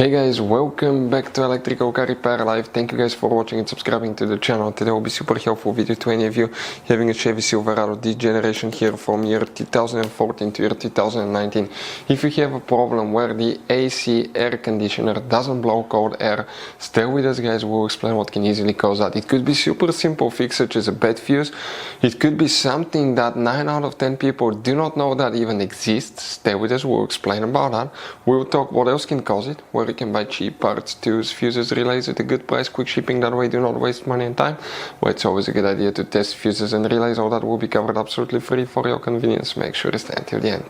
Hey guys, welcome back to Electrical Car Repair Live. Thank you guys for watching and subscribing to the channel. Today will be super helpful video to any of you having a Chevy Silverado this generation here from year 2014 to year 2019. If you have a problem where the AC air conditioner doesn't blow cold air, stay with us guys, we'll explain what can easily cause that. It could be super simple fix such as a bad fuse. It could be something that 9 out of 10 people do not know that even exists. Stay with us, we'll explain about that. We'll talk what else can cause it, where you can buy cheap parts, tools, fuses, relays at a good price, quick shipping, that way do not waste money and time. Well, it's always a good idea to test fuses and relays, all that will be covered absolutely free for your convenience. Make sure to stay until the end.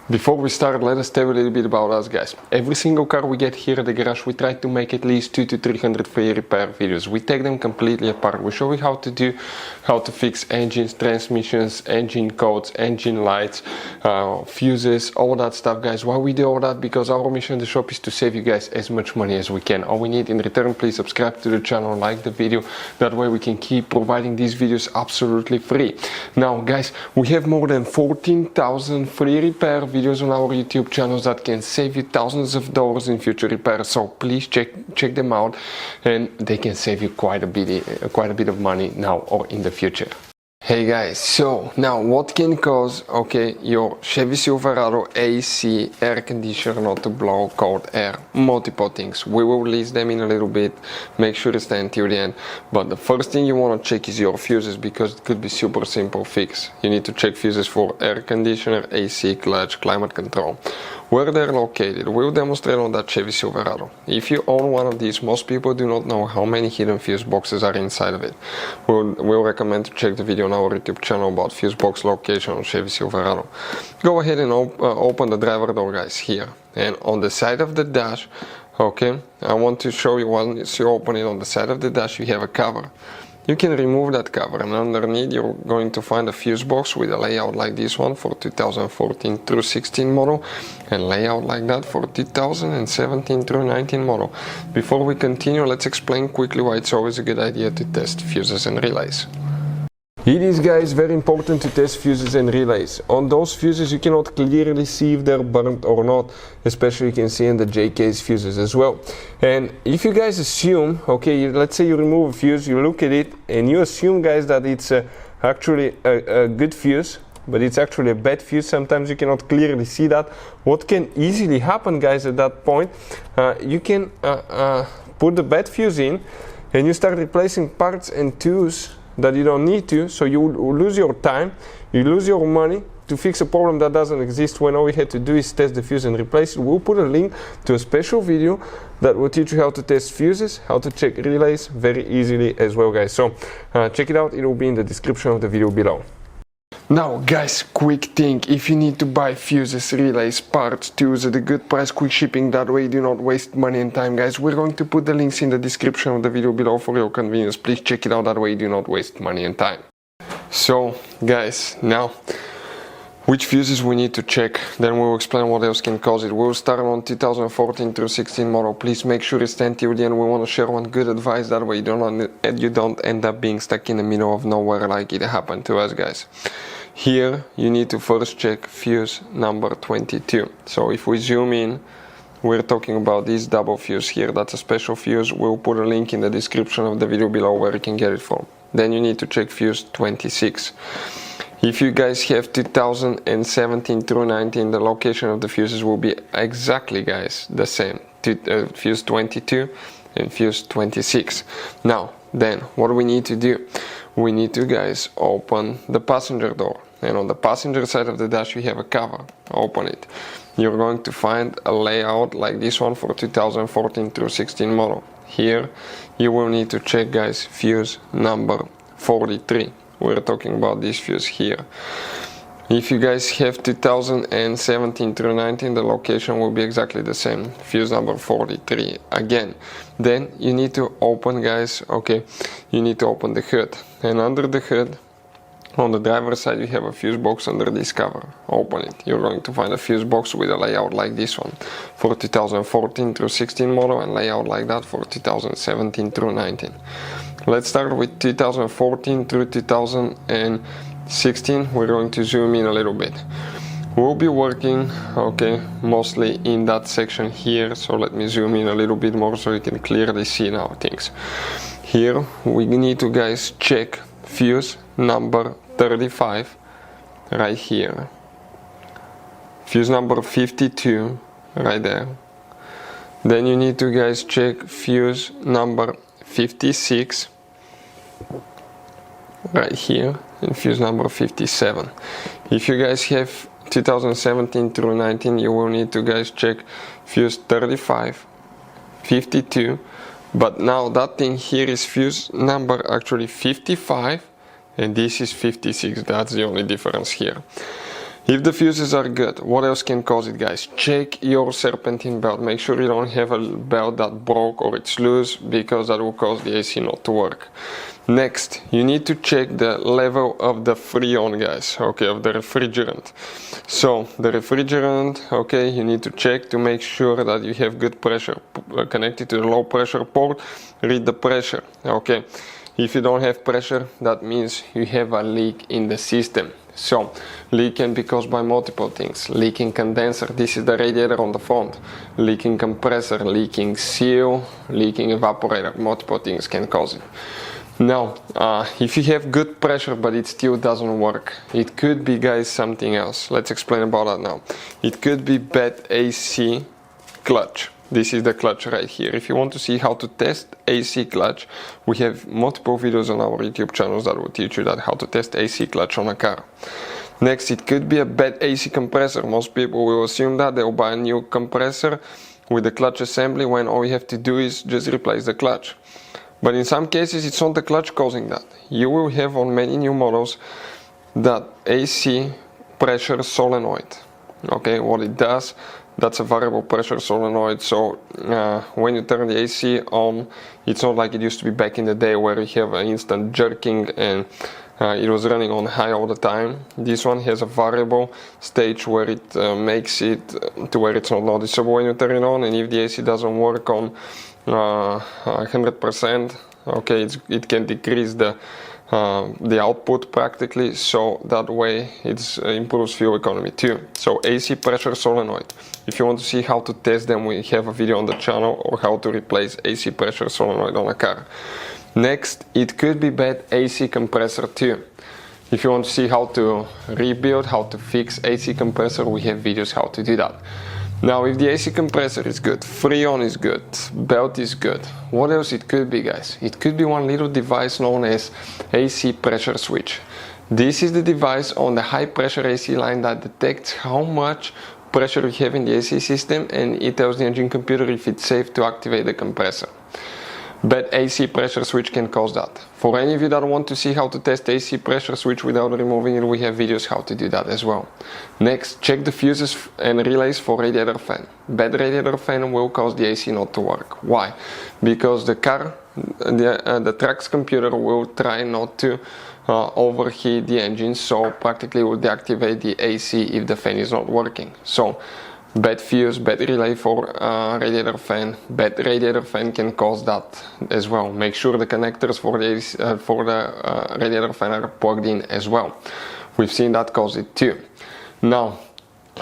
Before we start, let us tell you a little bit about us guys. Every single car we get here at the garage, we try to make at least 200 to 300 free repair videos. We take them completely apart. We show you how to fix engines, transmissions, engine codes, engine lights, fuses, all that stuff guys. Why we do all that? Because our mission in the shop is to save you guys as much money as we can. All we need in return, please subscribe to the channel, like the video. That way we can keep providing these videos absolutely free. Now guys, we have more than 14,000 free repair videos on our YouTube channels that can save you thousands of dollars in future repairs. So please check them out, and they can save you quite a bit of money now or in the future. Hey guys, so now what can cause your Chevy Silverado AC air conditioner not to blow cold air? Multiple things. We will list them in a little bit. Make sure to stay until the end. But the first thing you want to check is your fuses, because it could be super simple fix. You need to check fuses for air conditioner, AC, clutch, climate control. Where they're located, we'll demonstrate on that Chevy Silverado. If you own one of these, most people do not know how many hidden fuse boxes are inside of it. We'll recommend to check the video on our YouTube channel about fuse box location on Chevy Silverado. Go ahead and open the driver door guys here. And on the side of the dash, I want to show you, once you open it, on the side of the dash you have a cover. You can remove that cover, and underneath you're going to find a fuse box with a layout like this one for 2014 through 16 model, and layout like that for 2017 through 19 model. Before we continue, let's explain quickly why it's always a good idea to test fuses and relays. It is guys very important to test fuses and relays. On those fuses you cannot clearly see if they're burnt or not, especially you can see in the J-case fuses as well. And if you guys assume, let's say you remove a fuse, you look at it and you assume guys that it's actually a good fuse, but it's actually a bad fuse. Sometimes you cannot clearly see that. What can easily happen guys at that point, you can put the bad fuse in and you start replacing parts and tools that you don't need to, so you lose your time, you lose your money to fix a problem that doesn't exist, when all we had to do is test the fuse and replace it. We'll put a link to a special video that will teach you how to test fuses, how to check relays very easily as well guys. So check it out, it will be in the description of the video below. Now guys, quick thing, if you need to buy fuses, relays, parts, tools at a good price, quick shipping, that way you do not waste money and time guys, we're going to put the links in the description of the video below for your convenience. Please check it out, that way you do not waste money and time. So guys, now which fuses we need to check, then we'll explain what else can cause it. We'll start on 2014 through 16 model. Please make sure to stand till the end. We want to share one good advice, that way you don't end up being stuck in the middle of nowhere like it happened to us guys. Here you need to first check fuse number 22. So if we zoom in, we're talking about this double fuse here. That's a special fuse. We'll put a link in the description of the video below where you can get it from. Then you need to check fuse 26. If you guys have 2017 through 19, the location of the fuses will be exactly guys the same. Fuse 22 and fuse 26. Now then what we need to do, we need to guys open the passenger door, and on the passenger side of the dash you have a cover. Open it. You're going to find a layout like this one for 2014 through 16 model. Here you will need to check guys fuse number 43. We're talking about this fuse here. If you guys have 2017 through 19, the location will be exactly the same, fuse number 43 again. Then you need to open guys, you need to open the hood, and under the hood on the driver's side you have a fuse box under this cover. Open it. You're going to find a fuse box with a layout like this one for 2014 through 16 model, and layout like that for 2017 through 19. Let's start with 2014 through 2016. We're going to zoom in a little bit. will be working, okay, mostly in that section here. So let me zoom in a little bit more so you can clearly see now things. Here we need to, guys, check fuse number 35 right here, fuse number 52 right there. Then you need to, guys, check fuse number 56 right here and fuse number 57. If you guys have 2017 through 19, you will need to, guys, check fuse 35, 52, but now that thing here is fuse number actually 55 and this is 56. That's the only difference here. If the fuses are good, what else can cause it, guys? Check your serpentine belt. Make sure you don't have a belt that broke or it's loose, because that will cause the AC not to work. Next, you need to check the level of the freon, guys, okay, of the refrigerant. So the refrigerant, okay, you need to check to make sure that you have good pressure connected to the low pressure port. Read the pressure, okay. If you don't have pressure, that means you have a leak in the system. So leak can be caused by multiple things. Leaking condenser, this is the radiator on the front. Leaking compressor, leaking seal, leaking evaporator, multiple things can cause it. Now, if you have good pressure but it still doesn't work, it could be, guys, something else. Let's explain about that now. It could be bad AC clutch. This is the clutch right here. If you want to see how to test AC clutch, we have multiple videos on our YouTube channels that will teach you that how to test AC clutch on a car. Next, it could be a bad AC compressor. Most people will assume that they'll buy a new compressor with the clutch assembly when all you have to do is just replace the clutch. But in some cases, it's not the clutch causing that. You will have on many new models that AC pressure solenoid. Okay, what it does, that's a variable pressure solenoid. So when you turn the AC on, it's not like it used to be back in the day where you have an instant jerking and it was running on high all the time. This one has a variable stage where it makes it to where it's not noticeable when you turn it on, and if the AC doesn't work on 100%, okay, it can decrease the output practically, so that way it improves fuel economy too. So AC pressure solenoid, if you want to see how to test them, we have a video on the channel, or how to replace AC pressure solenoid on a car. Next, it could be bad AC compressor too. If you want to see how to rebuild, how to fix AC compressor, we have videos how to do that. Now, if the AC compressor is good, freon is good, belt is good, what else it could be, guys? It could be one little device known as AC pressure switch. This is the device on the high pressure AC line that detects how much pressure you have in the AC system, and it tells the engine computer if it's safe to activate the compressor. Bad AC pressure switch can cause that. For any of you that want to see how to test AC pressure switch without removing it, we have videos how to do that as well. Next, check the fuses and relays for radiator fan. Bad radiator fan will cause the AC not to work. Why? Because the truck's computer will try not to overheat the engine, so practically will deactivate the AC if the fan is not working. So bad fuse, bad relay for radiator fan, bad radiator fan can cause that as well. Make sure the connectors for the radiator fan are plugged in as well. We've seen that cause it too. Now,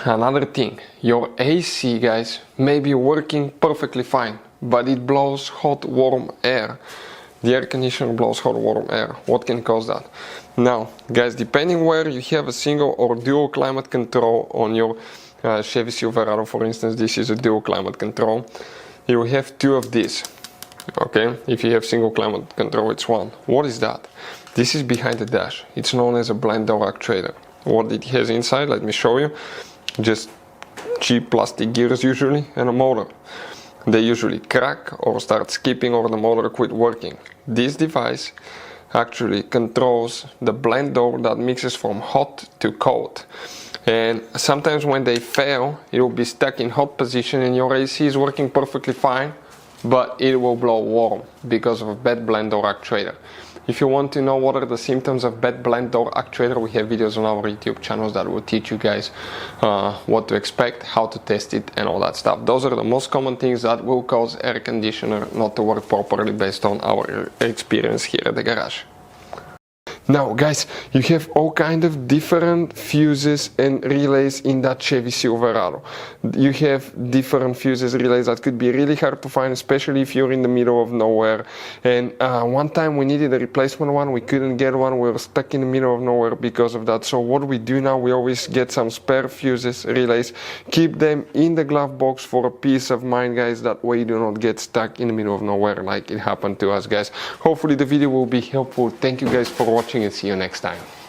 another thing, your AC, guys, may be working perfectly fine, but it blows hot, warm air. The air conditioner blows hot, warm air. What can cause that? Now, guys, depending where you have a single or dual climate control on your Chevy Silverado, for instance, this is a dual climate control. You have two of these. Okay, if you have single climate control, it's one. What is that? This is behind the dash. It's known as a blind door actuator. What it has inside, let me show you. Just cheap plastic gears usually, and a motor. They usually crack or start skipping, or the motor quit working. This device actually controls the blind door that mixes from hot to cold. And sometimes when they fail, it will be stuck in hot position and your AC is working perfectly fine, but it will blow warm because of a bad blind door actuator. If you want to know what are the symptoms of bad blind door actuator, we have videos on our YouTube channels that will teach you guys what to expect, how to test it, and all that stuff. Those are the most common things that will cause air conditioner not to work properly based on our experience here at the garage. Now guys, you have all kind of different fuses and relays in that Chevy Silverado. You have different fuses, relays that could be really hard to find, especially if you're in the middle of nowhere. And one time we needed a replacement one, we couldn't get one, we were stuck in the middle of nowhere because of that. So what we do now, we always get some spare fuses, relays, keep them in the glove box for a peace of mind, guys. That way you do not get stuck in the middle of nowhere like it happened to us, guys. Hopefully the video will be helpful. Thank you guys for watching and see you next time.